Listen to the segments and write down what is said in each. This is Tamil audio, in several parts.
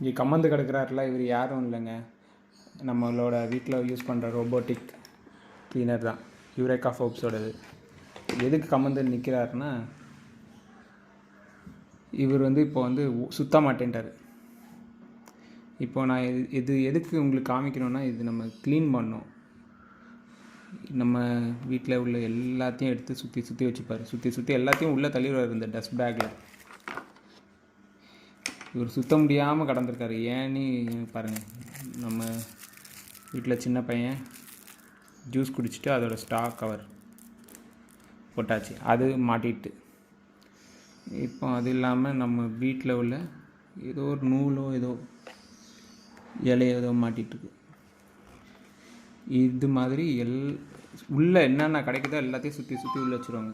இங்கே கம்மந்து கிடக்கிறாருல, இவர் யாரும் இல்லைங்க, நம்மளோட வீட்டில் யூஸ் பண்ணுற ரோபோட்டிக் கிளீனர் தான், யூரேக்கா ஃபோர்ப்ஸோடது. எதுக்கு கம்மந்து நிற்கிறாருன்னா, இவர் வந்து இப்போ வந்து சுத்த மாட்டேன்ட்டார். இப்போ நான் இது எதுக்கு உங்களுக்கு காமிக்கணுன்னா, இது நம்ம க்ளீன் பண்ணோம். நம்ம வீட்டில் உள்ள எல்லாத்தையும் எடுத்து சுற்றி வச்சுப்பார். சுற்றி எல்லாத்தையும் உள்ளே தள்ளிடுவார் இந்த டஸ்ட் பேக்கில். இவர் சுத்த முடியாமல் கடந்திருக்காரு. ஏன்னு பாருங்கள், நம்ம வீட்டில் சின்ன பையன் ஜூஸ் குடிச்சிட்டு அதோட ஸ்டாக் கவர் போட்டாச்சு, அது மாட்டிட்டு. இப்போ அது இல்லாமல் நம்ம வீட்டில் உள்ள ஏதோ ஒரு நூலோ ஏதோ இலையோ ஏதோ மாட்டிகிட்ருக்கு. இது மாதிரி உள்ளே என்னென்ன கிடைக்குதோ எல்லாத்தையும் சுற்றி உள்ளே வச்சுருவாங்க.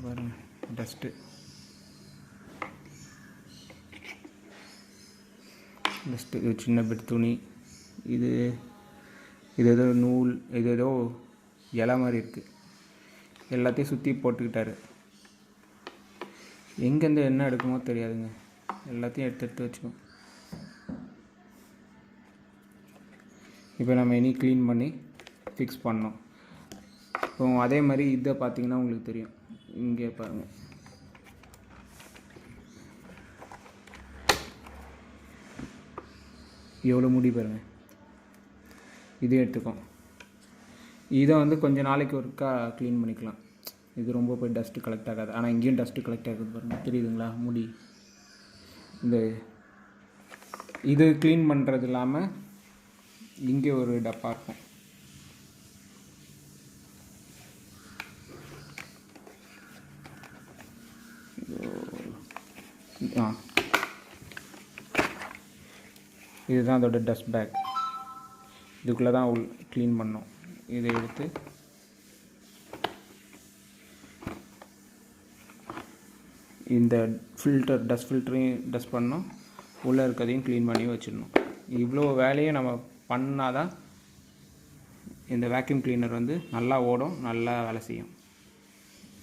பாருங்க, டஸ்ட்டு, இது சின்ன பெட் துணி, இது ஏதோ நூல், இது ஏதோ இலை மாதிரி இருக்குது, எல்லாத்தையும் சுற்றி போட்டுக்கிட்டாரு. எங்கேருந்து என்ன எடுக்குமோ தெரியாதுங்க, எல்லாத்தையும் எடுத்து வச்சுக்கோம். இப்போ நம்ம இனி க்ளீன் பண்ணி ஃபிக்ஸ் பண்ணோம். இப்போ அதே மாதிரி இதை பார்த்திங்கன்னா உங்களுக்கு தெரியும். இங்கே பாருங்கள், எவ்வளோ முடி பாருங்கள். இதே எடுத்துக்கோம். இதை வந்து கொஞ்சம் நாளைக்கு ஒருக்கா க்ளீன் பண்ணிக்கலாம். இது ரொம்ப போய் டஸ்ட்டு கலெக்ட் ஆகாது. ஆனால் இங்கேயும் டஸ்ட்டு கலெக்ட் ஆகுது பாருங்கள், தெரியுதுங்களா? முடி இந்த இது க்ளீன் பண்ணுறது இல்லாமல் இங்கே ஒரு டப்பா இருக்கும். இதுதான் அதோட டஸ்ட் பேக். இதுக்குள்ளே தான் க்ளீன் பண்ணோம். இதை எடுத்து இந்த டஸ்ட் ஃபில்டரையும் டஸ்ட் பண்ணோம், உள்ளே இருக்கிறதையும் க்ளீன் பண்ணி வச்சிடணும். இவ்வளோ வேலையும் நம்ம பண்ணால் தான் இந்த வேக்யூம் கிளீனர் வந்து நல்லா ஓடும், நல்லா வேலை செய்யும்.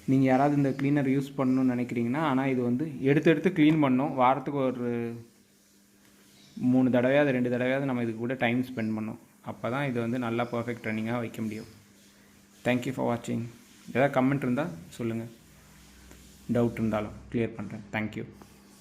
நீங்கள் யாராவது இந்த கிளீனர் யூஸ் பண்ணணும்னு நினைக்கிறீங்கன்னா, ஆனால் இது வந்து எடுத்து க்ளீன் பண்ணோம். வாரத்துக்கு ஒரு 3 தடவையாவது 2 தடவையாவது நம்ம இதுக்கு கூட டைம் ஸ்பெண்ட் பண்ணோம். அப்போ தான் இது வந்து நல்லா பர்ஃபெக்ட் ரன்னிங்காக வைக்க முடியும். தேங்க்யூ ஃபார் வாட்சிங். ஏதாவது கமெண்ட் இருந்தால் சொல்லுங்கள், டவுட் இருந்தாலும் க்ளியர் பண்ணுறேன். தேங்க்யூ.